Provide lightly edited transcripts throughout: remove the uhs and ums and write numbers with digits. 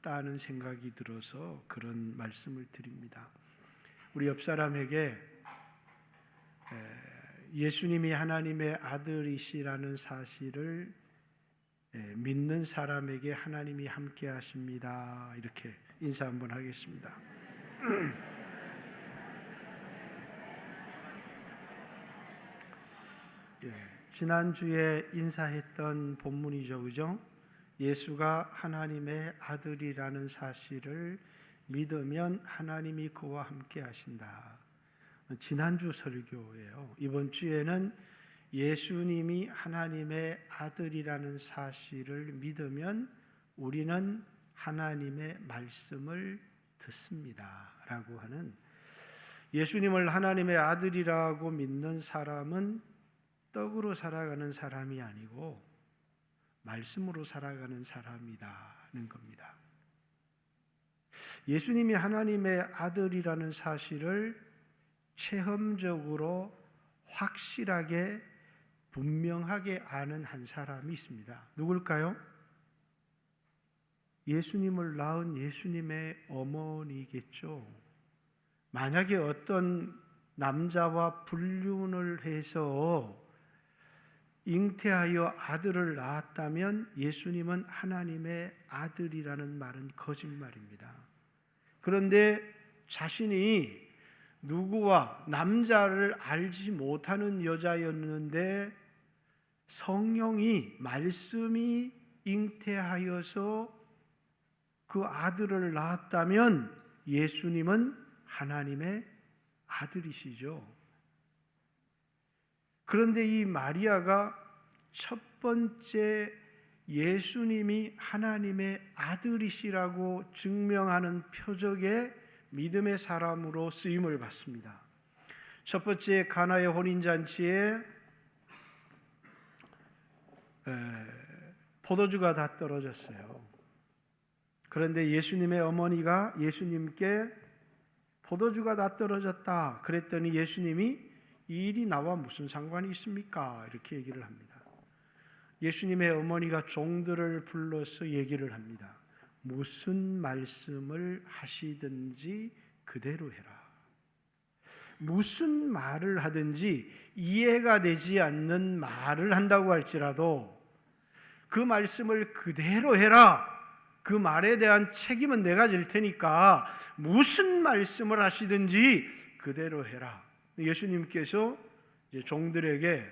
싶다는 생각이 들어서 그런 말씀을 드립니다. 우리 옆 사람에게 예수님이 하나님의 아들이시라는 사실을 믿는 사람에게 하나님이 함께 하십니다. 이렇게 인사 한번 하겠습니다. 지난주에 인사했던 본문이죠, 그죠? 예수가 하나님의 아들이라는 사실을 믿으면 하나님이 그와 함께 하신다. 지난주 설교예요. 이번 주에는 예수님이 하나님의 아들이라는 사실을 믿으면 우리는 하나님의 말씀을 듣습니다 라고 하는, 예수님을 하나님의 아들이라고 믿는 사람은 떡으로 살아가는 사람이 아니고 말씀으로 살아가는 사람이라는 겁니다. 예수님이 하나님의 아들이라는 사실을 체험적으로 확실하게 분명하게 아는 한 사람이 있습니다. 누굴까요? 예수님을 낳은 예수님의 어머니겠죠. 만약에 어떤 남자와 불륜을 해서 잉태하여 아들을 낳았다면 예수님은 하나님의 아들이라는 말은 거짓말입니다. 그런데 자신이 누구와 남자를 알지 못하는 여자였는데 성령이, 말씀이 잉태하여서 그 아들을 낳았다면 예수님은 하나님의 아들이시죠. 그런데 이 마리아가 첫 번째 예수님이 하나님의 아들이시라고 증명하는 표적의 믿음의 사람으로 쓰임을 받습니다. 첫 번째 가나의 혼인잔치에 포도주가 다 떨어졌어요. 그런데 예수님의 어머니가 예수님께 포도주가 다 떨어졌다 그랬더니 예수님이 이 일이 나와 무슨 상관이 있습니까? 이렇게 얘기를 합니다. 예수님의 어머니가 종들을 불러서 얘기를 합니다. 무슨 말씀을 하시든지 그대로 해라. 무슨 말을 하든지 이해가 되지 않는 말을 한다고 할지라도 그 말씀을 그대로 해라. 그 말에 대한 책임은 내가 질 테니까 무슨 말씀을 하시든지 그대로 해라. 예수님께서 이제 종들에게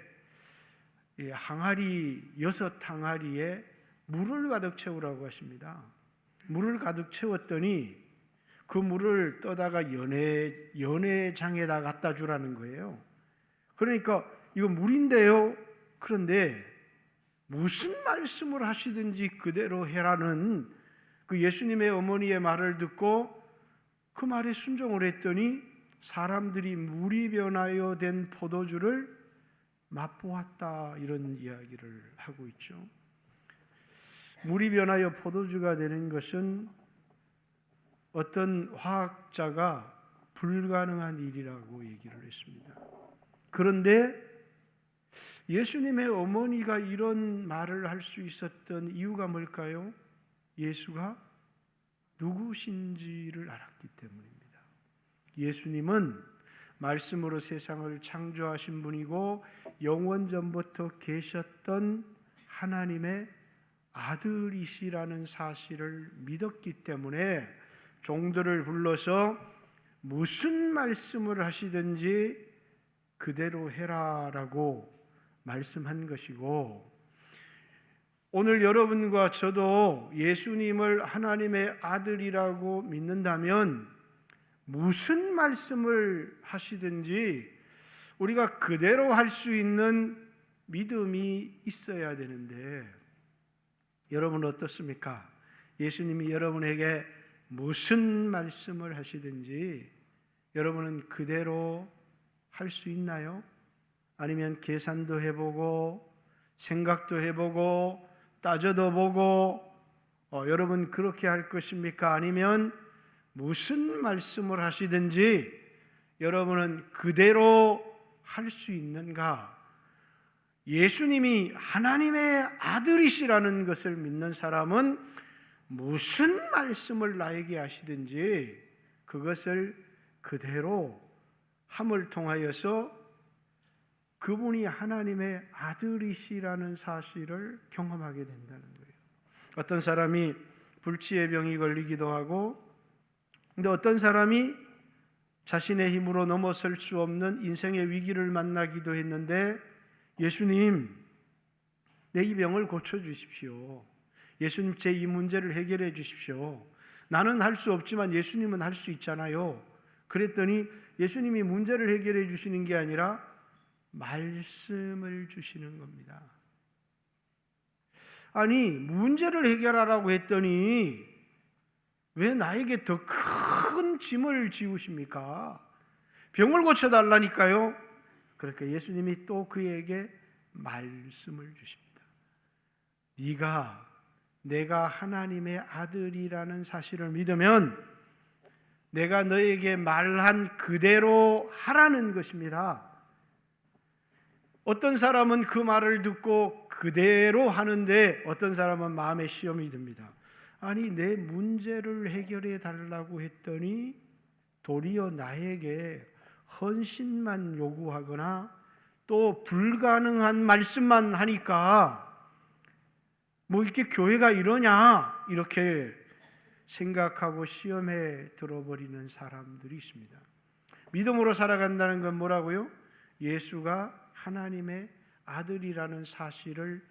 항아리 6항아리에 물을 가득 채우라고 하십니다. 물을 가득 채웠더니 그 물을 떠다가 연회장에다 갖다 주라는 거예요. 그러니까 이거 물인데요. 그런데 무슨 말씀을 하시든지 그대로 해라는 그 예수님의 어머니의 말을 듣고 그 말에 순종을 했더니 사람들이 물이 변하여 된 포도주를 맛보았다, 이런 이야기를 하고 있죠. 물이 변하여 포도주가 되는 것은 어떤 화학자가 불가능한 일이라고 얘기를 했습니다. 그런데 예수님의 어머니가 이런 말을 할 수 있었던 이유가 뭘까요? 예수가 누구신지를 알았기 때문입니다. 예수님은 말씀으로 세상을 창조하신 분이고 영원전부터 계셨던 하나님의 아들이시라는 사실을 믿었기 때문에 종들을 불러서 무슨 말씀을 하시든지 그대로 해라라고 말씀한 것이고, 오늘 여러분과 저도 예수님을 하나님의 아들이라고 믿는다면 무슨 말씀을 하시든지 우리가 그대로 할 수 있는 믿음이 있어야 되는데, 여러분 어떻습니까? 예수님이 여러분에게 무슨 말씀을 하시든지 여러분은 그대로 할 수 있나요? 아니면 계산도 해보고 생각도 해보고 따져도 보고 여러분 그렇게 할 것입니까? 아니면 무슨 말씀을 하시든지 여러분은 그대로 할 수 있는가? 예수님이 하나님의 아들이시라는 것을 믿는 사람은 무슨 말씀을 나에게 하시든지 그것을 그대로 함을 통하여서 그분이 하나님의 아들이시라는 사실을 경험하게 된다는 거예요. 어떤 사람이 불치의 병이 걸리기도 하고, 근데 어떤 사람이 자신의 힘으로 넘어설 수 없는 인생의 위기를 만나기도 했는데, 예수님, 내 이 병을 고쳐주십시오. 예수님, 제 이 문제를 해결해 주십시오. 나는 할 수 없지만 예수님은 할 수 있잖아요. 그랬더니 예수님이 문제를 해결해 주시는 게 아니라 말씀을 주시는 겁니다. 아니, 문제를 해결하라고 했더니 왜 나에게 더 큰 짐을 지우십니까? 병을 고쳐달라니까요. 그러니까 예수님이 또 그에게 말씀을 주십니다. 네가 내가 하나님의 아들이라는 사실을 믿으면 내가 너에게 말한 그대로 하라는 것입니다. 어떤 사람은 그 말을 듣고 그대로 하는데 어떤 사람은 마음에 시험이 듭니다. 아니, 내 문제를 해결해 달라고 했더니 도리어 나에게 헌신만 요구하거나 또 불가능한 말씀만 하니까 뭐 이렇게 교회가 이러냐 이렇게 생각하고 시험에 들어버리는 사람들이 있습니다. 믿음으로 살아간다는 건 뭐라고요? 예수가 하나님의 아들이라는 사실을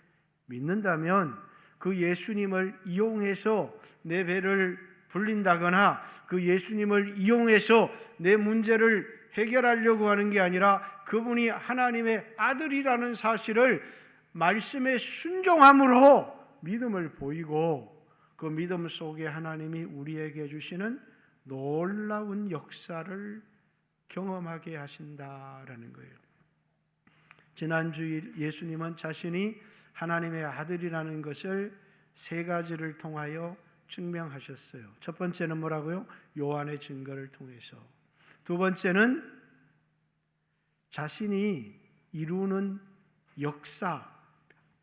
믿는다면 그 예수님을 이용해서 내 배를 불린다거나 그 예수님을 이용해서 내 문제를 해결하려고 하는 게 아니라 그분이 하나님의 아들이라는 사실을 말씀에 순종함으로 믿음을 보이고 그 믿음 속에 하나님이 우리에게 주시는 놀라운 역사를 경험하게 하신다라는 거예요. 지난주일 예수님은 자신이 하나님의 아들이라는 것을 세 가지를 통하여 증명하셨어요. 첫 번째는 뭐라고요? 요한의 증거를 통해서. 두 번째는 자신이 이루는 역사,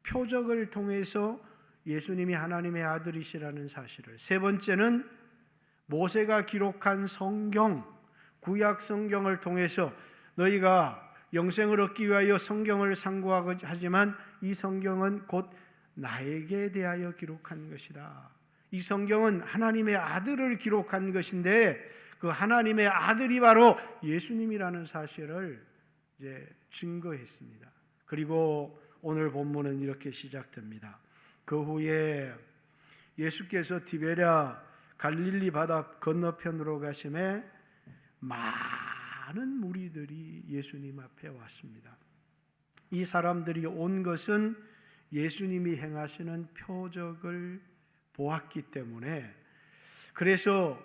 표적을 통해서 예수님이 하나님의 아들이시라는 사실을. 세 번째는 모세가 기록한 성경, 구약 성경을 통해서 너희가 영생을 얻기 위하여 성경을 상고하지만 이 성경은 곧 나에게 대하여 기록한 것이다. 이 성경은 하나님의 아들을 기록한 것인데 그 하나님의 아들이 바로 예수님이라는 사실을 이제 증거했습니다. 그리고 오늘 본문은 이렇게 시작됩니다. 그 후에 예수께서 디베랴 갈릴리 바다 건너편으로 가심에 많은 무리들이 예수님 앞에 왔습니다. 이 사람들이 온 것은 예수님이 행하시는 표적을 보았기 때문에, 그래서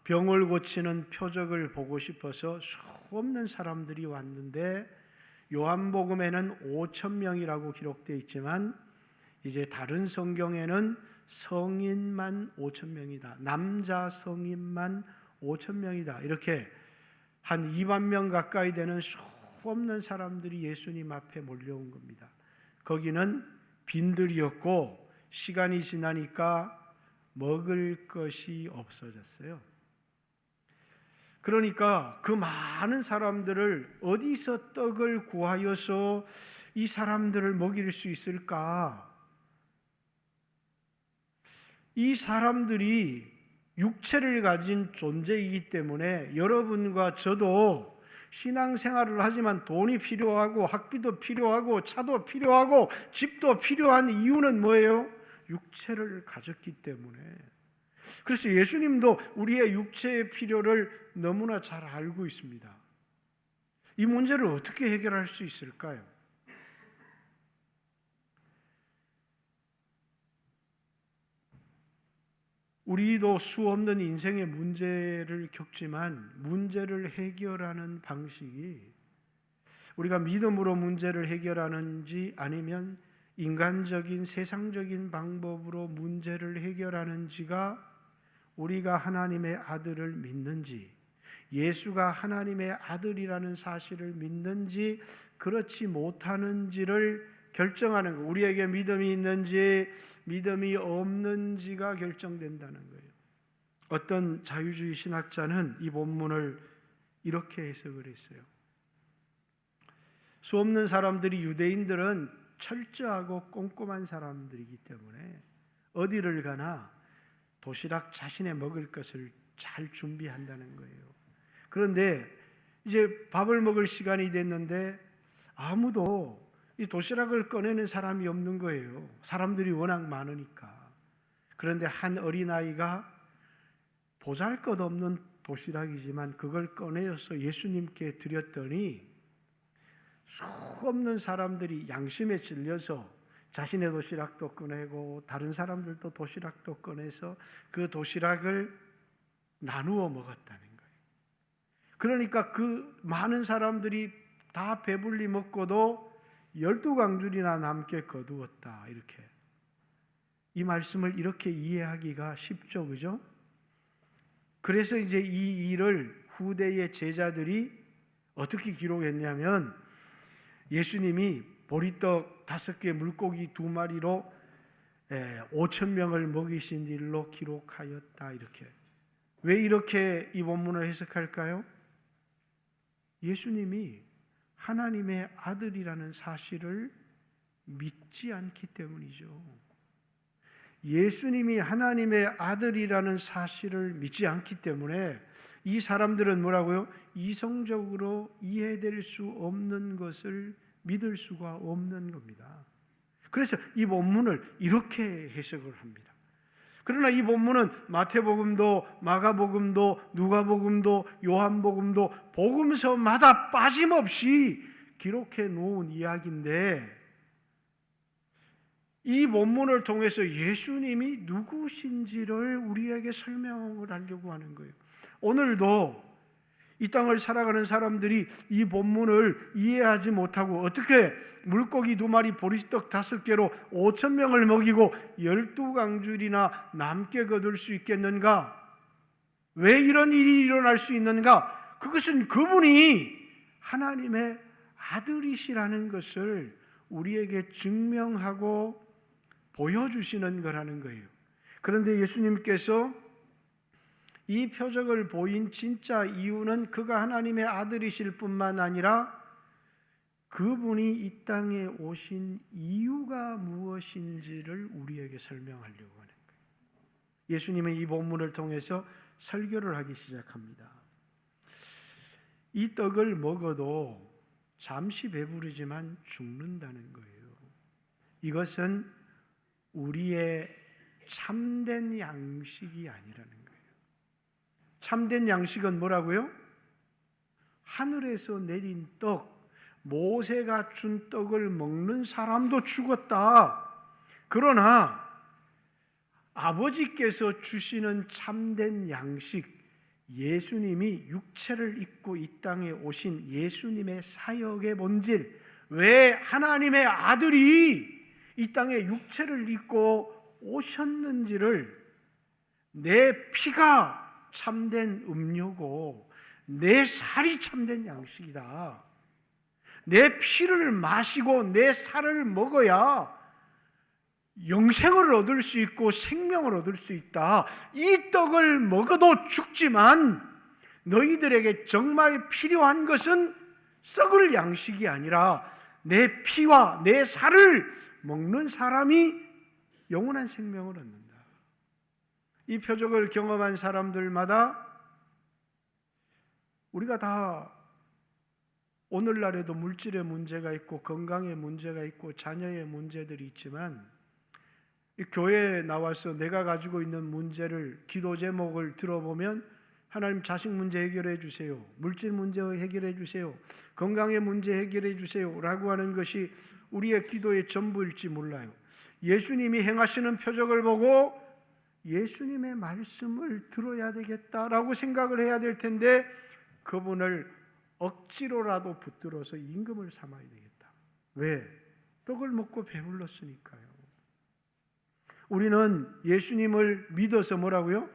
병을 고치는 표적을 보고 싶어서 수없는 사람들이 왔는데 요한복음에는 5,000명이라고 기록되어 있지만 이제 다른 성경에는 성인만 5,000명이다. 남자 성인만 5,000명이다. 이렇게 한 2만 명 가까이 되는 수없는 사람들이 예수님 앞에 몰려온 겁니다. 거기는 빈들이었고 시간이 지나니까 먹을 것이 없어졌어요. 그러니까 그 많은 사람들을 어디서 떡을 구하여서 이 사람들을 먹일 수 있을까? 이 사람들이 육체를 가진 존재이기 때문에 여러분과 저도 신앙생활을 하지만 돈이 필요하고 학비도 필요하고 차도 필요하고 집도 필요한 이유는 뭐예요? 육체를 가졌기 때문에. 그래서 예수님도 우리의 육체의 필요를 너무나 잘 알고 있습니다. 이 문제를 어떻게 해결할 수 있을까요? 우리도 수없는 인생의 문제를 겪지만 문제를 해결하는 방식이 우리가 믿음으로 문제를 해결하는지 아니면 인간적인 세상적인 방법으로 문제를 해결하는지가 우리가 하나님의 아들을 믿는지 예수가 하나님의 아들이라는 사실을 믿는지 그렇지 못하는지를 결정하는 거. 우리에게 믿음이 있는지 믿음이 없는지가 결정된다는 거예요. 어떤 자유주의 신학자는 이 본문을 이렇게 해석을 했어요. 수없는 사람들이, 유대인들은 철저하고 꼼꼼한 사람들이기 때문에 어디를 가나 도시락 자신의 먹을 것을 잘 준비한다는 거예요. 그런데 이제 밥을 먹을 시간이 됐는데 아무도 이 도시락을 꺼내는 사람이 없는 거예요. 사람들이 워낙 많으니까. 그런데 한 어린아이가 보잘것없는 도시락이지만 그걸 꺼내서 예수님께 드렸더니 수없는 사람들이 양심에 찔려서 자신의 도시락도 꺼내고 다른 사람들도 도시락도 꺼내서 그 도시락을 나누어 먹었다는 거예요. 그러니까 그 많은 사람들이 다 배불리 먹고도 12광줄이나 남게 거두었다. 이렇게 이 말씀을 이렇게 이해하기가 쉽죠, 그죠? 그래서 이제 이 일을 후대의 제자들이 어떻게 기록했냐면 예수님이 보리떡 5개, 물고기 2마리로 5,000명을 먹이신 일로 기록하였다. 이렇게. 왜 이렇게 이 본문을 해석할까요? 예수님이 하나님의 아들이라는 사실을 믿지 않기 때문이죠. 예수님이 하나님의 아들이라는 사실을 믿지 않기 때문에 이 사람들은 뭐라고요? 이성적으로 이해될 수 없는 것을 믿을 수가 없는 겁니다. 그래서 이 본문을 이렇게 해석을 합니다. 그러나 이 본문은 마태복음도 마가복음도 누가복음도 요한복음도 복음서마다 빠짐없이 기록해 놓은 이야기인데 이 본문을 통해서 예수님이 누구신지를 우리에게 설명을 하려고 하는 거예요. 오늘도 이 땅을 살아가는 사람들이 이 본문을 이해하지 못하고 어떻게 물고기 2마리 보리떡 5개로 5,000명을 먹이고 12광줄이나 남게 거둘 수 있겠는가? 왜 이런 일이 일어날 수 있는가? 그것은 그분이 하나님의 아들이시라는 것을 우리에게 증명하고 보여주시는 거라는 거예요. 그런데 예수님께서 이 표적을 보인 진짜 이유는 그가 하나님의 아들이실 뿐만 아니라 그분이 이 땅에 오신 이유가 무엇인지를 우리에게 설명하려고 하는 거예요. 예수님은 이 본문을 통해서 설교를 하기 시작합니다. 이 떡을 먹어도 잠시 배부르지만 죽는다는 거예요. 이것은 우리의 참된 양식이 아니라는 거예요. 참된 양식은 뭐라고요? 하늘에서 내린 떡, 모세가 준 떡을 먹는 사람도 죽었다. 그러나 아버지께서 주시는 참된 양식, 예수님이 육체를 입고 이 땅에 오신 예수님의 사역의 본질, 왜 하나님의 아들이 이 땅에 육체를 입고 오셨는지를 내 피가 참된 음료고 내 살이 참된 양식이다. 내 피를 마시고 내 살을 먹어야 영생을 얻을 수 있고 생명을 얻을 수 있다. 이 떡을 먹어도 죽지만 너희들에게 정말 필요한 것은 썩을 양식이 아니라 내 피와 내 살을 먹는 사람이 영원한 생명을 얻는다. 이 표적을 경험한 사람들마다 우리가 다 오늘날에도 물질의 문제가 있고 건강의 문제가 있고 자녀의 문제들이 있지만 교회에 나와서 내가 가지고 있는 문제를 기도 제목을 들어보면 하나님 자식 문제 해결해 주세요. 물질 문제 해결해 주세요. 건강의 문제 해결해 주세요. 라고 하는 것이 우리의 기도의 전부일지 몰라요. 예수님이 행하시는 표적을 보고 예수님의 말씀을 들어야 되겠다라고 생각을 해야 될 텐데 그분을 억지로라도 붙들어서 임금을 삼아야 되겠다. 왜? 떡을 먹고 배불렀으니까요. 우리는 예수님을 믿어서 뭐라고요?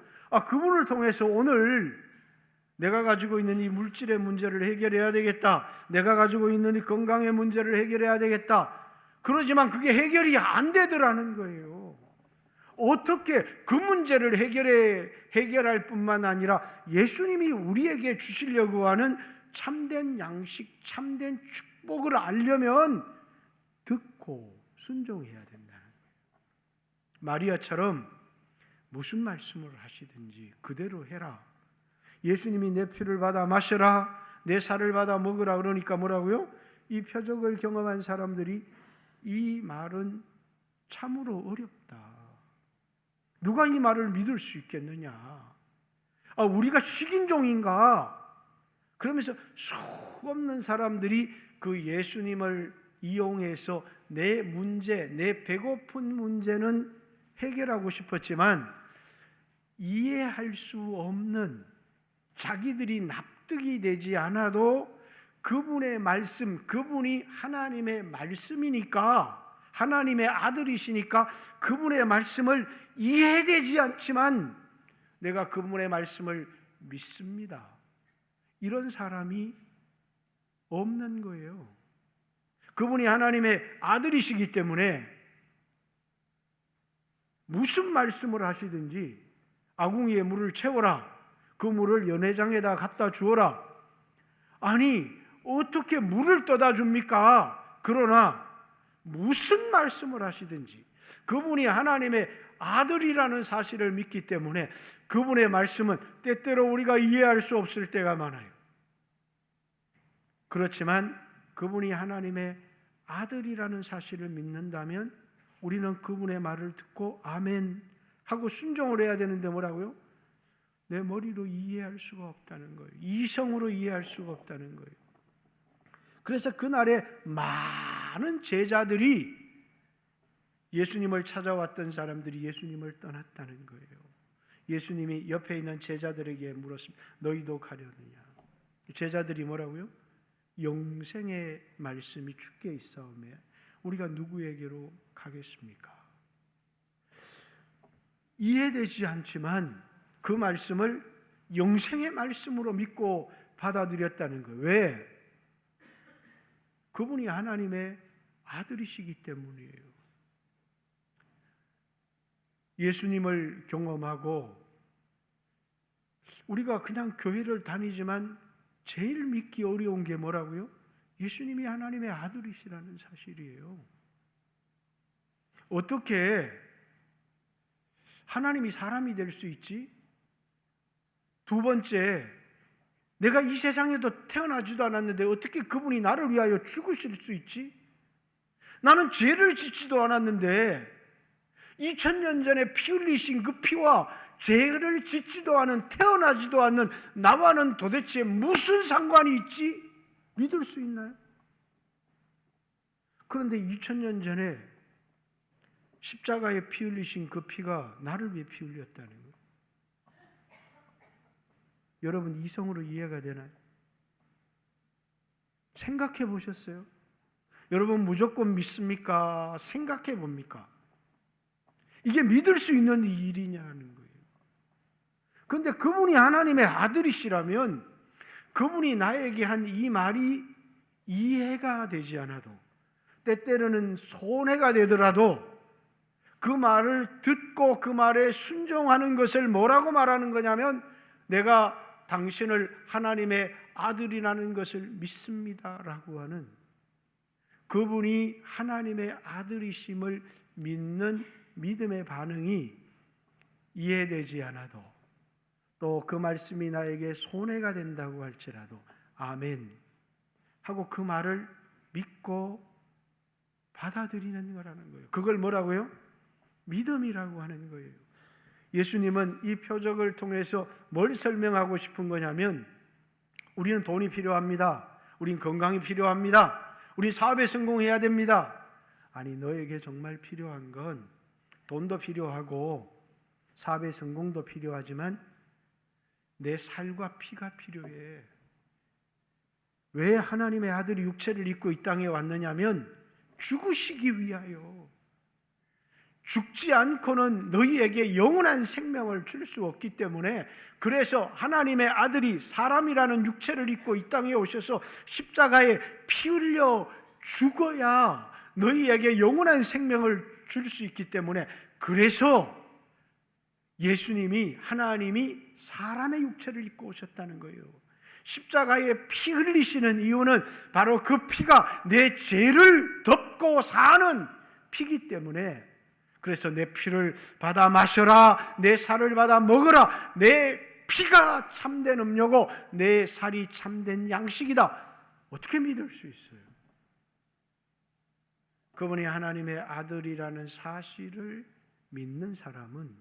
그분을 통해서 오늘 내가 가지고 있는 이 물질의 문제를 해결해야 되겠다. 내가 가지고 있는 이 건강의 문제를 해결해야 되겠다. 그러지만 그게 해결이 안 되더라는 거예요. 어떻게 그 문제를 해결할 뿐만 아니라 예수님이 우리에게 주시려고 하는 참된 양식, 참된 축복을 알려면 듣고 순종해야 된다는 거예요. 마리아처럼 무슨 말씀을 하시든지 그대로 해라. 예수님이 내 피를 받아 마셔라, 내 살을 받아 먹으라 그러니까 뭐라고요? 이 표적을 경험한 사람들이 이 말은 참으로 어렵다. 누가 이 말을 믿을 수 있겠느냐? 우리가 식인종인가? 그러면서 수없는 사람들이 그 예수님을 이용해서 내 문제, 내 배고픈 문제는 해결하고 싶었지만 이해할 수 없는, 자기들이 납득이 되지 않아도 그분의 말씀, 그분이 하나님의 말씀이니까, 하나님의 아들이시니까 그분의 말씀을 이해되지 않지만 내가 그분의 말씀을 믿습니다. 이런 사람이 없는 거예요. 그분이 하나님의 아들이시기 때문에 무슨 말씀을 하시든지 아궁이에 물을 채워라, 그 물을 연회장에다 갖다 주어라. 아니, 어떻게 물을 떠다 줍니까? 그러나 무슨 말씀을 하시든지 그분이 하나님의 아들이라는 사실을 믿기 때문에 그분의 말씀은 때때로 우리가 이해할 수 없을 때가 많아요. 그렇지만 그분이 하나님의 아들이라는 사실을 믿는다면 우리는 그분의 말을 듣고 아멘 하고 순종을 해야 되는데 뭐라고요? 내 머리로 이해할 수가 없다는 거예요. 이성으로 이해할 수가 없다는 거예요. 그래서 그날에 많은 제자들이, 예수님을 찾아왔던 사람들이 예수님을 떠났다는 거예요. 예수님이 옆에 있는 제자들에게 물었습니다. 너희도 가려느냐? 제자들이 뭐라고요? 영생의 말씀이 주께 있사오매 우리가 누구에게로 가겠습니까? 이해되지 않지만 그 말씀을 영생의 말씀으로 믿고 받아들였다는 거예요. 왜? 그분이 하나님의 아들이시기 때문이에요. 예수님을 경험하고 우리가 그냥 교회를 다니지만 제일 믿기 어려운 게 뭐라고요? 예수님이 하나님의 아들이시라는 사실이에요. 어떻게 하나님이 사람이 될 수 있지? 두 번째, 내가 이 세상에도 태어나지도 않았는데 어떻게 그분이 나를 위하여 죽으실 수 있지? 나는 죄를 짓지도 않았는데 2000년 전에 피 흘리신 그 피와 죄를 짓지도 않은, 태어나지도 않는 나와는 도대체 무슨 상관이 있지? 믿을 수 있나요? 그런데 2000년 전에 십자가에 피 흘리신 그 피가 나를 위해 피 흘렸다는 거예요. 여러분, 이성으로 이해가 되나요? 생각해 보셨어요? 여러분, 무조건 믿습니까? 생각해 봅니까? 이게 믿을 수 있는 일이냐는 거예요. 그런데 그분이 하나님의 아들이시라면 그분이 나에게 한 이 말이 이해가 되지 않아도, 때때로는 손해가 되더라도 그 말을 듣고 그 말에 순종하는 것을 뭐라고 말하는 거냐면, 내가 당신을 하나님의 아들이라는 것을 믿습니다라고 하는, 그분이 하나님의 아들이심을 믿는 믿음의 반응이 이해되지 않아도, 또 그 말씀이 나에게 손해가 된다고 할지라도 아멘 하고 그 말을 믿고 받아들이는 거라는 거예요. 그걸 뭐라고요? 믿음이라고 하는 거예요. 예수님은 이 표적을 통해서 뭘 설명하고 싶은 거냐면, 우리는 돈이 필요합니다. 우린 건강이 필요합니다. 우리 사업에 성공해야 됩니다. 아니, 너에게 정말 필요한 건 돈도 필요하고 사업의 성공도 필요하지만 내 살과 피가 필요해. 왜 하나님의 아들이 육체를 입고 이 땅에 왔느냐면 죽으시기 위하여. 죽지 않고는 너희에게 영원한 생명을 줄 수 없기 때문에, 그래서 하나님의 아들이 사람이라는 육체를 입고 이 땅에 오셔서 십자가에 피 흘려 죽어야 너희에게 영원한 생명을 줄 수 있기 때문에, 그래서 예수님이, 하나님이 사람의 육체를 입고 오셨다는 거예요. 십자가에 피 흘리시는 이유는 바로 그 피가 내 죄를 덮고 사는 피기 때문에, 그래서 내 피를 받아 마셔라, 내 살을 받아 먹어라, 내 피가 참된 음료고 내 살이 참된 양식이다. 어떻게 믿을 수 있어요? 그분이 하나님의 아들이라는 사실을 믿는 사람은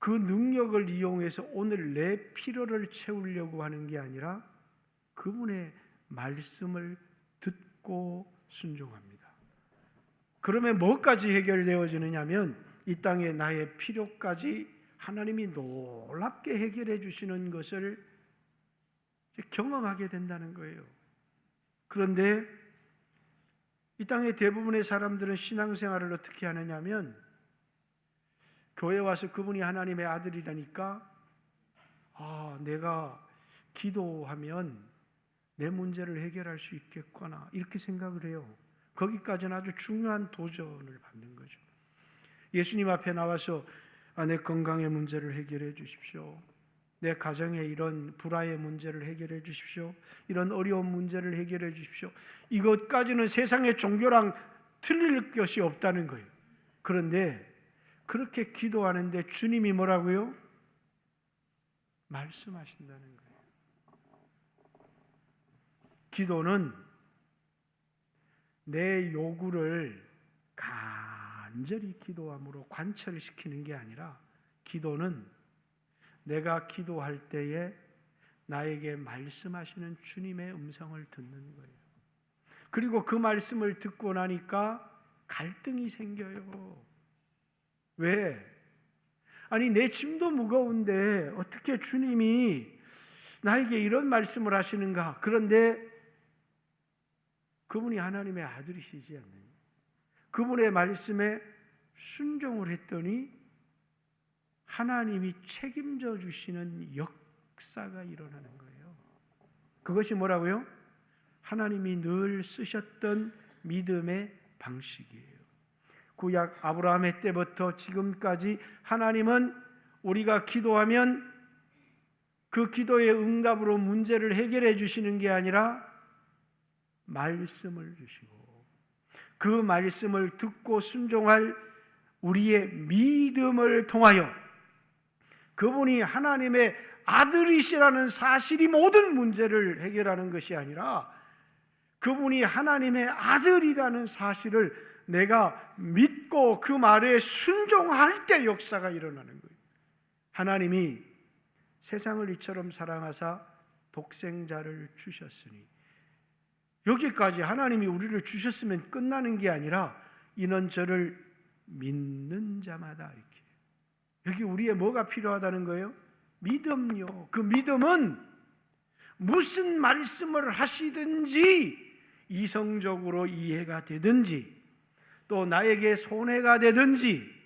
그 능력을 이용해서 오늘 내 필요를 채우려고 하는 게 아니라 그분의 말씀을 듣고 순종합니다. 그러면 뭐까지 해결되어지느냐 하면 이 땅에 나의 필요까지 하나님이 놀랍게 해결해 주시는 것을 경험하게 된다는 거예요. 그런데 이 땅의 대부분의 사람들은 신앙생활을 어떻게 하느냐면, 교회 와서 그분이 하나님의 아들이라니까 내가 기도하면 내 문제를 해결할 수 있겠구나, 이렇게 생각을 해요. 거기까지는 아주 중요한 도전을 받는 거죠. 예수님 앞에 나와서 내 건강의 문제를 해결해 주십시오, 내 가정의 이런 불화의 문제를 해결해 주십시오, 이런 어려운 문제를 해결해 주십시오, 이것까지는 세상의 종교랑 틀릴 것이 없다는 거예요. 그런데 그렇게 기도하는데 주님이 뭐라고요? 말씀하신다는 거예요. 기도는 내 요구를 간절히 기도함으로 관철시키는 게 아니라, 기도는 내가 기도할 때에 나에게 말씀하시는 주님의 음성을 듣는 거예요. 그리고 그 말씀을 듣고 나니까 갈등이 생겨요. 왜? 아니, 내 짐도 무거운데 어떻게 주님이 나에게 이런 말씀을 하시는가? 그런데 그분이 하나님의 아들이시지 않느냐? 그분의 말씀에 순종을 했더니 하나님이 책임져 주시는 역사가 일어나는 거예요. 그것이 뭐라고요? 하나님이 늘 쓰셨던 믿음의 방식이에요. 구약 아브라함의 때부터 지금까지 하나님은 우리가 기도하면 그 기도의 응답으로 문제를 해결해 주시는 게 아니라 말씀을 주시고, 그 말씀을 듣고 순종할 우리의 믿음을 통하여 그분이 하나님의 아들이시라는 사실이 모든 문제를 해결하는 것이 아니라, 그분이 하나님의 아들이라는 사실을 내가 믿고 그 말에 순종할 때 역사가 일어나는 거예요. 하나님이 세상을 이처럼 사랑하사 독생자를 주셨으니, 여기까지 하나님이 우리를 주셨으면 끝나는 게 아니라 이는 저를 믿는 자마다, 이렇게. 여기 우리의 뭐가 필요하다는 거예요? 믿음요. 그 믿음은 무슨 말씀을 하시든지 이성적으로 이해가 되든지 또 나에게 손해가 되든지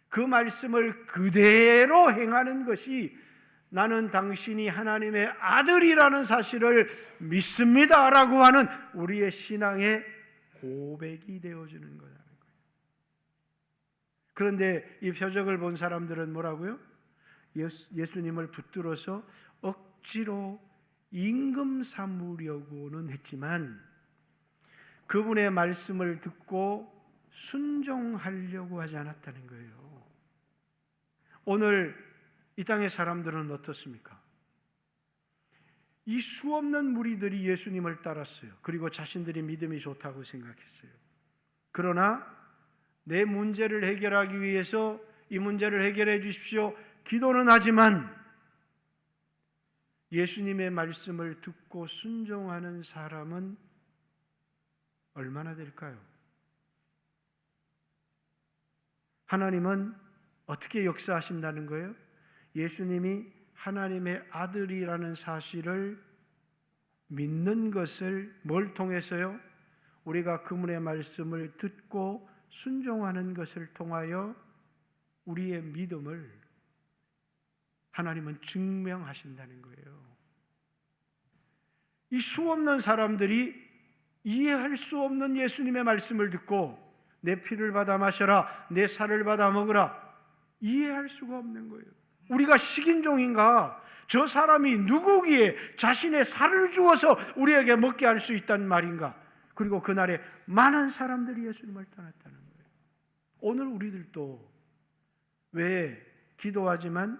그 말씀을 그대로 행하는 것이 나는 당신이 하나님의 아들이라는 사실을 믿습니다라고 하는 우리의 신앙의 고백이 되어지는 거라는 거예요. 그런데 이 표적을 본 사람들은 뭐라고요? 예수님을 붙들어서 억지로 임금 삼으려고는 했지만 그분의 말씀을 듣고 순종하려고 하지 않았다는 거예요. 오늘 이 땅의 사람들은 어떻습니까? 이 수없는 무리들이 예수님을 따랐어요. 그리고 자신들이 믿음이 좋다고 생각했어요. 그러나 내 문제를 해결하기 위해서 이 문제를 해결해 주십시오, 기도는 하지만 예수님의 말씀을 듣고 순종하는 사람은 얼마나 될까요? 하나님은 어떻게 역사하신다는 거예요? 예수님이 하나님의 아들이라는 사실을 믿는 것을 뭘 통해서요? 우리가 그분의 말씀을 듣고 순종하는 것을 통하여 우리의 믿음을 하나님은 증명하신다는 거예요. 이 수없는 사람들이 이해할 수 없는 예수님의 말씀을 듣고 내 피를 받아 마셔라, 내 살을 받아 먹으라, 이해할 수가 없는 거예요. 우리가 식인종인가? 저 사람이 누구기에 자신의 살을 주어서 우리에게 먹게 할 수 있다는 말인가? 그리고 그날에 많은 사람들이 예수님을 떠났다는 거예요. 오늘 우리들도 왜 기도하지만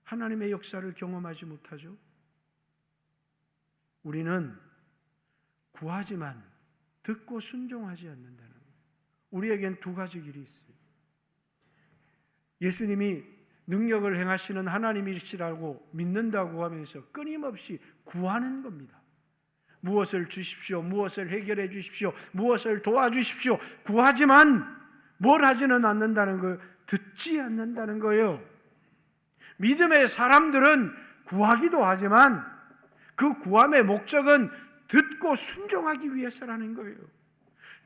하나님의 역사를 경험하지 못하죠? 우리는 구하지만 듣고 순종하지 않는다는 거예요. 우리에겐 두 가지 길이 있어요. 예수님이 능력을 행하시는 하나님이시라고 믿는다고 하면서 끊임없이 구하는 겁니다. 무엇을 주십시오, 무엇을 해결해 주십시오, 무엇을 도와주십시오. 구하지만 뭘 하지는 않는다는 거예요. 듣지 않는다는 거예요. 믿음의 사람들은 구하기도 하지만 그 구함의 목적은 듣고 순종하기 위해서라는 거예요.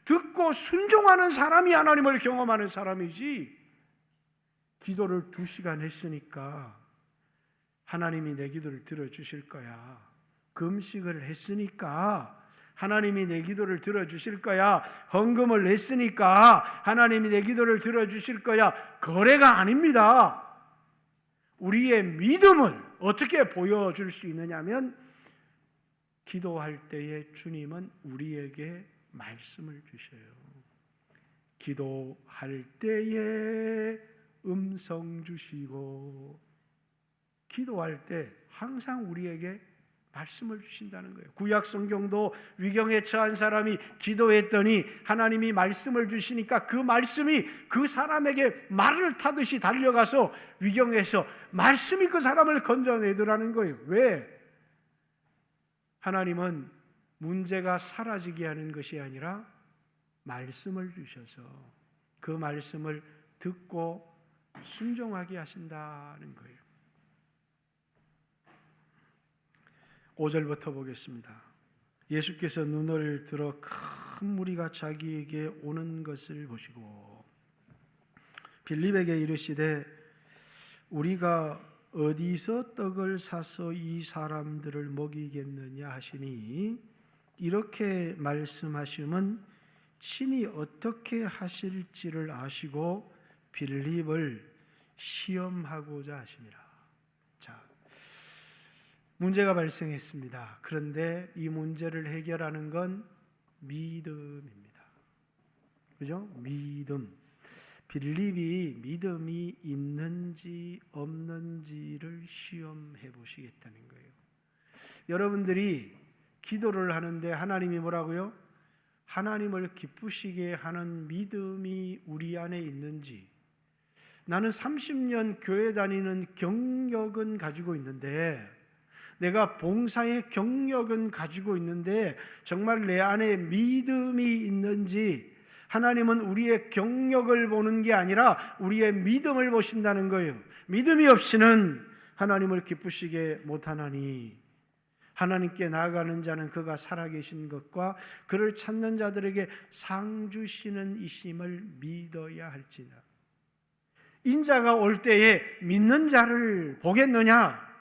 듣고 순종하는 사람이 하나님을 경험하는 사람이지, 기도를 2시간 했으니까 하나님이 내 기도를 들어주실 거야, 금식을 했으니까 하나님이 내 기도를 들어주실 거야, 헌금을 냈으니까 하나님이 내 기도를 들어주실 거야, 거래가 아닙니다. 우리의 믿음을 어떻게 보여줄 수 있느냐면, 기도할 때에 주님은 우리에게 말씀을 주셔요. 기도할 때에 음성 주시고, 기도할 때 항상 우리에게 말씀을 주신다는 거예요. 구약 성경도 위경에 처한 사람이 기도했더니 하나님이 말씀을 주시니까 그 말씀이 그 사람에게 말을 타듯이 달려가서 위경에서 말씀이 그 사람을 건져내더라는 거예요. 왜? 하나님은 문제가 사라지게 하는 것이 아니라 말씀을 주셔서 그 말씀을 듣고 순종하게 하신다는 거예요. 5절부터 보겠습니다. 예수께서 눈을 들어 큰 무리가 자기에게 오는 것을 보시고 빌립에게 이르시되 우리가 어디서 떡을 사서 이 사람들을 먹이겠느냐 하시니, 이렇게 말씀하심은 친히 어떻게 하실지를 아시고 빌립을 시험하고자 하심이라. 자, 문제가 발생했습니다. 그런데 이 문제를 해결하는 건 믿음입니다. 그죠? 믿음. 빌립이 믿음이 있는지 없는지를 시험해 보시겠다는 거예요. 여러분들이 기도를 하는데 하나님이 뭐라고요? 하나님을 기쁘시게 하는 믿음이 우리 안에 있는지. 나는 30년 교회 다니는 경력은 가지고 있는데, 내가 봉사의 경력은 가지고 있는데 정말 내 안에 믿음이 있는지, 하나님은 우리의 경력을 보는 게 아니라 우리의 믿음을 보신다는 거예요. 믿음이 없이는 하나님을 기쁘시게 못하나니, 하나님께 나아가는 자는 그가 살아계신 것과 그를 찾는 자들에게 상 주시는 이심을 믿어야 할지니라. 인자가 올 때에 믿는 자를 보겠느냐?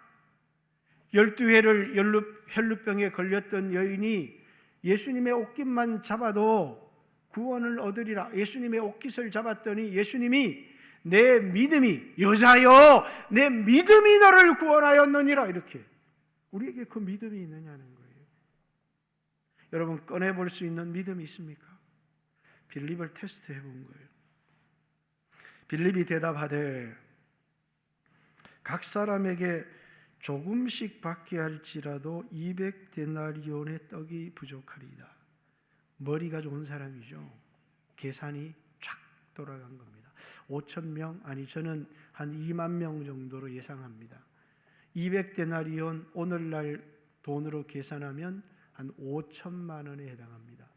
12회를 혈루병에 걸렸던 여인이 예수님의 옷깃만 잡아도 구원을 얻으리라. 예수님의 옷깃을 잡았더니 예수님이 내 믿음이, 여자여 내 믿음이 너를 구원하였느니라. 이렇게 우리에게 그 믿음이 있느냐는 거예요. 여러분, 꺼내볼 수 있는 믿음이 있습니까? 빌립을 테스트해 본 거예요. 빌립이 대답하되 각 사람에게 조금씩 받게 할지라도 200데나리온의 떡이 부족하리이다. 머리가 좋은 사람이죠. 계산이 쫙 돌아간 겁니다. 5,000명, 아니 저는 한 2만 명 정도로 예상합니다. 200데나리온 오늘날 돈으로 계산하면 한 5천만 원에 해당합니다.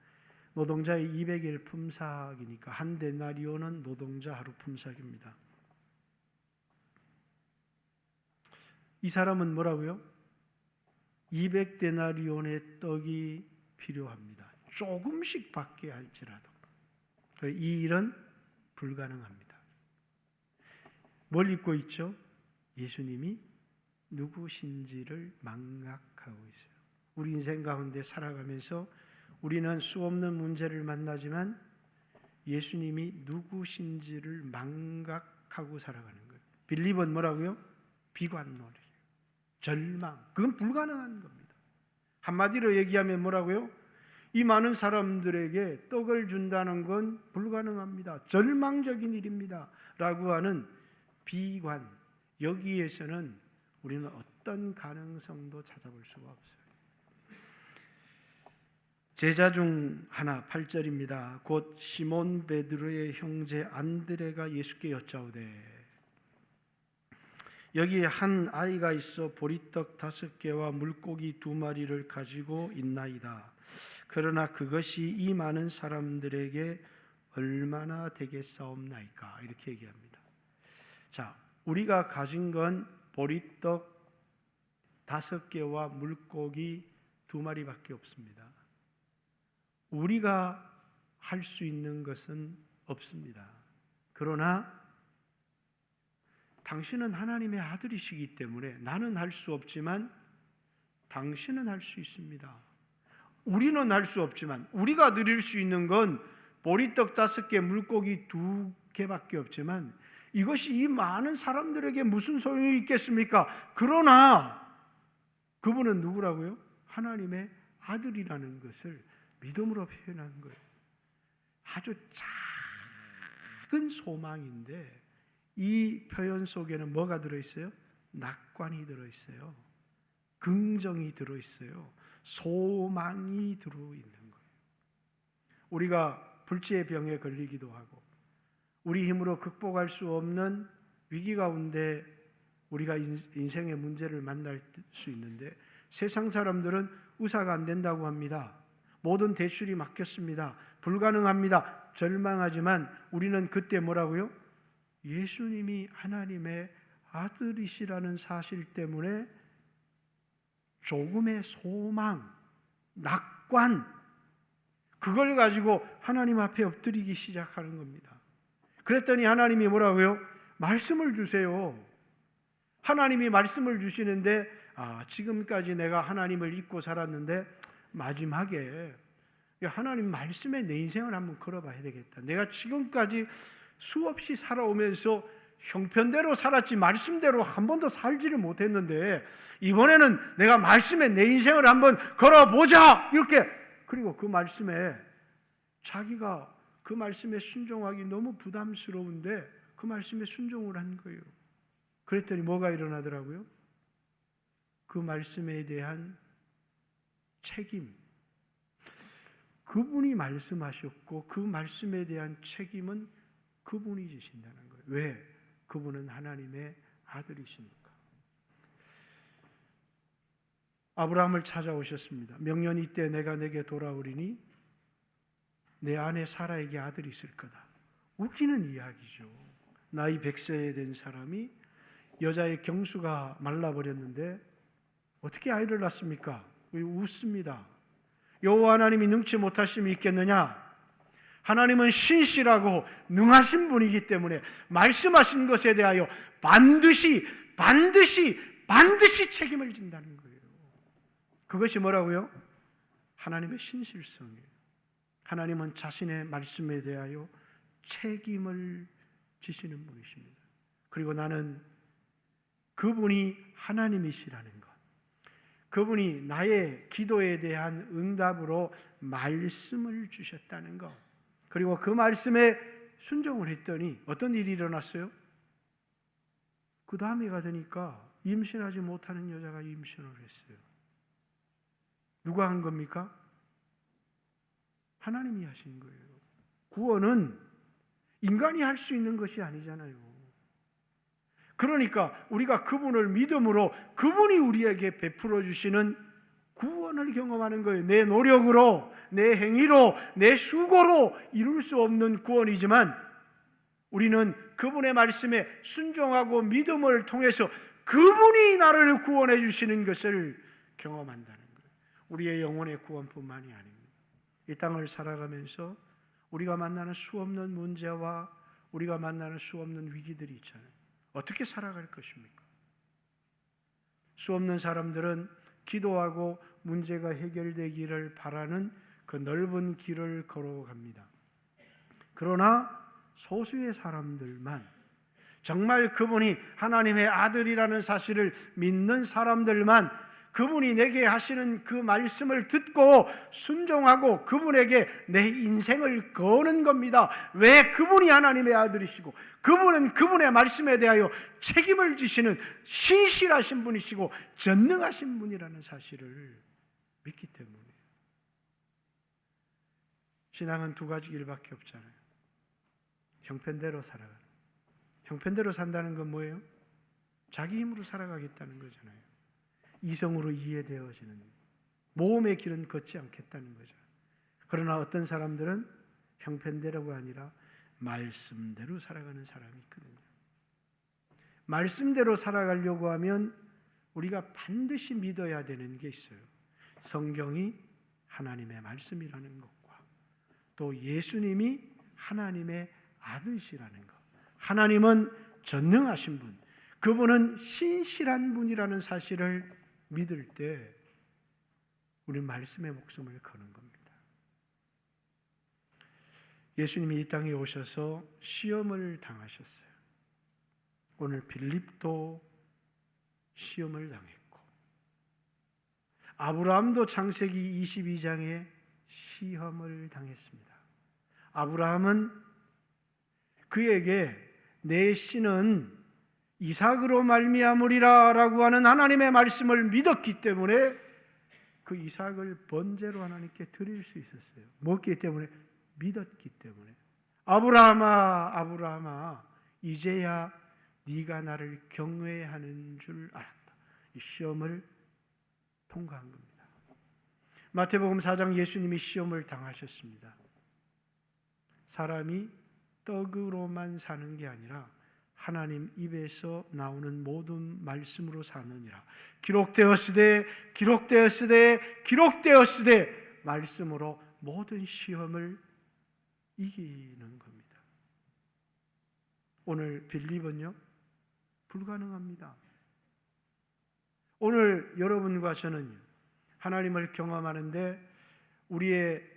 노동자의 200일 품삯이니까 한 데나리온은 노동자 하루 품삯입니다. 이 사람은 뭐라고요? 200데나리온의 떡이 필요합니다. 조금씩 받게 할지라도. 이 일은 불가능합니다. 뭘 잊고 있죠? 예수님이 누구신지를 망각하고 있어요. 우리 인생 가운데 살아가면서 우리는 수없는 문제를 만나지만 예수님이 누구신지를 망각하고 살아가는 거예요. 빌립은 뭐라고요? 비관론이에요. 절망. 그건 불가능한 겁니다. 한마디로 얘기하면 뭐라고요? 이 많은 사람들에게 떡을 준다는 건 불가능합니다. 절망적인 일입니다. 라고 하는 비관. 여기에서는 우리는 어떤 가능성도 찾아볼 수가 없어요. 제자 중 하나 8절입니다. 곧 시몬 베드로의 형제 안드레가 예수께 여짜오되 여기에 한 아이가 있어 보리떡 5개와 물고기 2마리를 가지고 있나이다. 그러나 그것이 이 많은 사람들에게 얼마나 되겠사옵나이까? 이렇게 얘기합니다. 자, 우리가 가진 건 보리떡 5개와 물고기 2마리밖에 없습니다. 우리가 할 수 있는 것은 없습니다. 그러나 당신은 하나님의 아들이시기 때문에 나는 할 수 없지만 당신은 할 수 있습니다. 우리는 할 수 없지만 우리가 드릴 수 있는 건 보리떡 5개, 물고기 2개밖에 없지만 이것이 이 많은 사람들에게 무슨 소용이 있겠습니까? 그러나 그분은 누구라고요? 하나님의 아들이라는 것을 믿음으로 표현한 거예요. 아주 작은 소망인데 이 표현 속에는 뭐가 들어있어요? 낙관이 들어있어요. 긍정이 들어있어요. 소망이 들어있는 거예요. 우리가 불치의 병에 걸리기도 하고 우리 힘으로 극복할 수 없는 위기 가운데 우리가 인생의 문제를 만날 수 있는데 세상 사람들은 의사가 안 된다고 합니다. 모든 대출이 막혔습니다. 불가능합니다. 절망하지만 우리는 그때 뭐라고요? 예수님이 하나님의 아들이시라는 사실 때문에 조금의 소망, 낙관, 그걸 가지고 하나님 앞에 엎드리기 시작하는 겁니다. 그랬더니 하나님이 뭐라고요? 말씀을 주세요. 하나님이 말씀을 주시는데 지금까지 내가 하나님을 잊고 살았는데 마지막에 하나님 말씀에 내 인생을 한번 걸어봐야 되겠다. 내가 지금까지 수없이 살아오면서 형편대로 살았지 말씀대로 한 번도 살지를 못했는데 이번에는 내가 말씀에 내 인생을 한번 걸어보자 이렇게. 그리고 그 말씀에 자기가 그 말씀에 순종하기 너무 부담스러운데 그 말씀에 순종을 한 거예요. 그랬더니 뭐가 일어나더라고요? 그 말씀에 대한 책임, 그분이 말씀하셨고 그 말씀에 대한 책임은 그분이 지신다는 거예요. 왜? 그분은 하나님의 아들이시니까. 아브라함을 찾아오셨습니다. 명년이 때 내가 내게 돌아오리니 내 아내 사라에게 아들이 있을 거다. 웃기는 이야기죠. 나이 100세에 된 사람이 여자의 경수가 말라버렸는데 어떻게 아이를 낳습니까? 웃습니다. 여호와 하나님이 능치 못하심이 있겠느냐? 하나님은 신실하고 능하신 분이기 때문에 말씀하신 것에 대하여 반드시 책임을 진다는 거예요. 그것이 뭐라고요? 하나님의 신실성이에요. 하나님은 자신의 말씀에 대하여 책임을 지시는 분이십니다. 그리고 나는 그분이 하나님이시라는 것, 그분이 나의 기도에 대한 응답으로 말씀을 주셨다는 것, 그리고 그 말씀에 순종을 했더니 어떤 일이 일어났어요? 그 다음 해가 되니까 임신하지 못하는 여자가 임신을 했어요. 누가 한 겁니까? 하나님이 하신 거예요. 구원은 인간이 할 수 있는 것이 아니잖아요. 그러니까 우리가 그분을 믿음으로 그분이 우리에게 베풀어 주시는 구원을 경험하는 거예요. 내 노력으로, 내 행위로, 내 수고로 이룰 수 없는 구원이지만 우리는 그분의 말씀에 순종하고 믿음을 통해서 그분이 나를 구원해 주시는 것을 경험한다는 거예요. 우리의 영혼의 구원뿐만이 아닙니다. 이 땅을 살아가면서 우리가 만나는 수없는 문제와 우리가 만나는 수없는 위기들이 있잖아요. 어떻게 살아갈 것입니까? 수없는 사람들은 기도하고 문제가 해결되기를 바라는 그 넓은 길을 걸어갑니다. 그러나 소수의 사람들만, 정말 그분이 하나님의 아들이라는 사실을 믿는 사람들만 그분이 내게 하시는 그 말씀을 듣고 순종하고 그분에게 내 인생을 거는 겁니다. 왜? 그분이 하나님의 아들이시고 그분은 그분의 말씀에 대하여 책임을 지시는 신실하신 분이시고 전능하신 분이라는 사실을 믿기 때문에. 신앙은 두 가지 길밖에 없잖아요. 형편대로 살아가는. 형편대로 산다는 건 뭐예요? 자기 힘으로 살아가겠다는 거잖아요. 이성으로 이해되어지는 모험의 길은 걷지 않겠다는 거죠. 그러나 어떤 사람들은 형편대로가 아니라 말씀대로 살아가는 사람이 있거든요. 말씀대로 살아가려고 하면 우리가 반드시 믿어야 되는 게 있어요. 성경이 하나님의 말씀이라는 것과 또 예수님이 하나님의 아들이라는 것. 하나님은 전능하신 분, 그분은 신실한 분이라는 사실을 믿을 때 우리는 말씀의 목숨을 거는 겁니다. 예수님이 이 땅에 오셔서 시험을 당하셨어요. 오늘 빌립도 시험을 당했고 아브라함도 창세기 22장에 시험을 당했습니다. 아브라함은 그에게 내 씨는 이삭으로 말미암으리라 라고 하는 하나님의 말씀을 믿었기 때문에 그 이삭을 번제로 하나님께 드릴 수 있었어요. 먹기 때문에, 믿었기 때문에. 아브라함아, 아브라함아, 이제야 네가 나를 경외하는 줄 알았다. 이 시험을 통과한 겁니다. 마태복음 4장 예수님이 시험을 당하셨습니다. 사람이 떡으로만 사는 게 아니라 하나님 입에서 나오는 모든 말씀으로 사느니라. 기록되었으되 기록되었으되 기록되었으되 말씀으로 모든 시험을 이기는 겁니다. 오늘 빌립은요 불가능합니다. 오늘 여러분과 저는 하나님을 경험하는데 우리의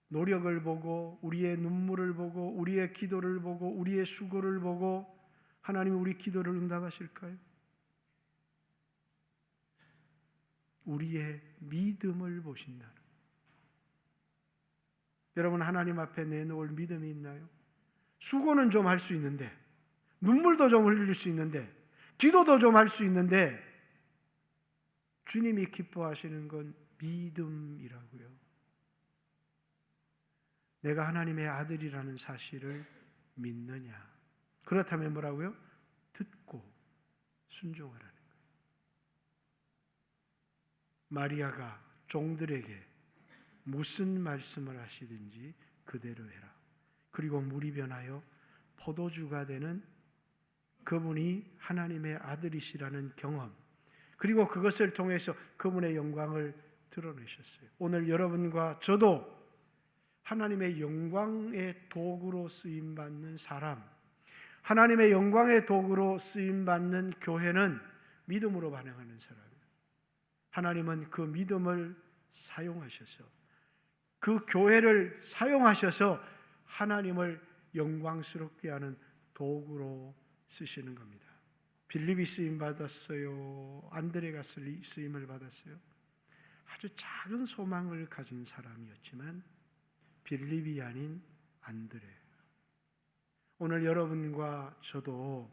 노력을 보고 우리의 눈물을 보고 우리의 기도를 보고 우리의 수고를 보고 하나님이 우리 기도를 응답하실까요? 우리의 믿음을 보신다는. 여러분 하나님 앞에 내놓을 믿음이 있나요? 수고는 좀 할 수 있는데 눈물도 좀 흘릴 수 있는데 기도도 좀 할 수 있는데 주님이 기뻐하시는 건 믿음이라고요. 내가 하나님의 아들이라는 사실을 믿느냐? 그렇다면 뭐라고요? 듣고 순종하라는 거예요. 마리아가 종들에게 무슨 말씀을 하시든지 그대로 해라. 그리고 물이 변하여 포도주가 되는 그분이 하나님의 아들이시라는 경험, 그리고 그것을 통해서 그분의 영광을 드러내셨어요. 오늘 여러분과 저도 하나님의 영광의 도구로 쓰임받는 사람, 하나님의 영광의 도구로 쓰임받는 교회는 믿음으로 반응하는 사람이에요. 하나님은 그 믿음을 사용하셔서 그 교회를 사용하셔서 하나님을 영광스럽게 하는 도구로 쓰시는 겁니다. 빌립이 쓰임받았어요. 안드레가 쓰임을 받았어요. 아주 작은 소망을 가진 사람이었지만 빌립이 아닌 안드레. 오늘 여러분과 저도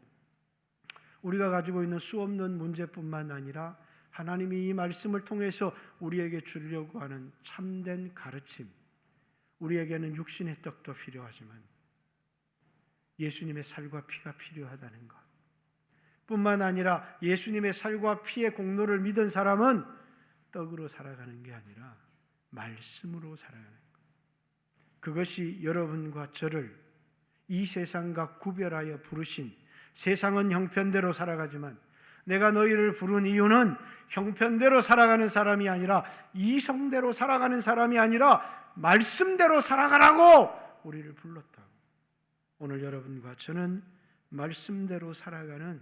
우리가 가지고 있는 수없는 문제뿐만 아니라 하나님이 이 말씀을 통해서 우리에게 주려고 하는 참된 가르침, 우리에게는 육신의 떡도 필요하지만 예수님의 살과 피가 필요하다는 것 뿐만 아니라 예수님의 살과 피의 공로를 믿은 사람은 떡으로 살아가는 게 아니라 말씀으로 살아가는 것. 그것이 여러분과 저를 이 세상과 구별하여 부르신, 세상은 형편대로 살아가지만 내가 너희를 부른 이유는 형편대로 살아가는 사람이 아니라 이성대로 살아가는 사람이 아니라 말씀대로 살아가라고 우리를 불렀다고. 오늘 여러분과 저는 말씀대로 살아가는,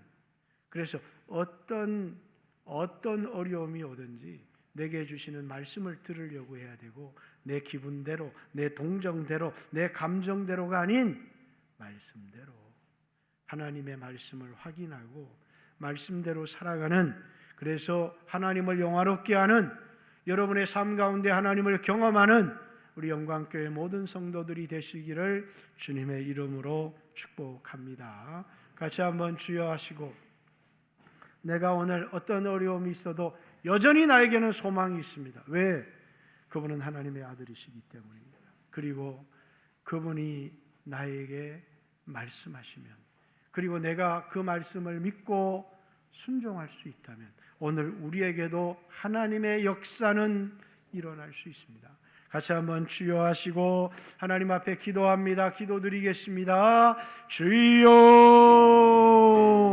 그래서 어떤 어려움이 오든지 내게 주시는 말씀을 들으려고 해야 되고, 내 기분대로, 내 동정대로, 내 감정대로가 아닌 말씀대로 하나님의 말씀을 확인하고 말씀대로 살아가는, 그래서 하나님을 영화롭게 하는, 여러분의 삶 가운데 하나님을 경험하는 우리 영광교회 모든 성도들이 되시기를 주님의 이름으로 축복합니다. 같이 한번 주여 하시고, 내가 오늘 어떤 어려움이 있어도 여전히 나에게는 소망이 있습니다. 왜? 그분은 하나님의 아들이시기 때문입니다. 그리고 그분이 나에게 말씀하시면, 그리고 내가 그 말씀을 믿고 순종할 수 있다면 오늘 우리에게도 하나님의 역사는 일어날 수 있습니다. 같이 한번 주여 하시고 하나님 앞에 기도합니다. 기도드리겠습니다. 주여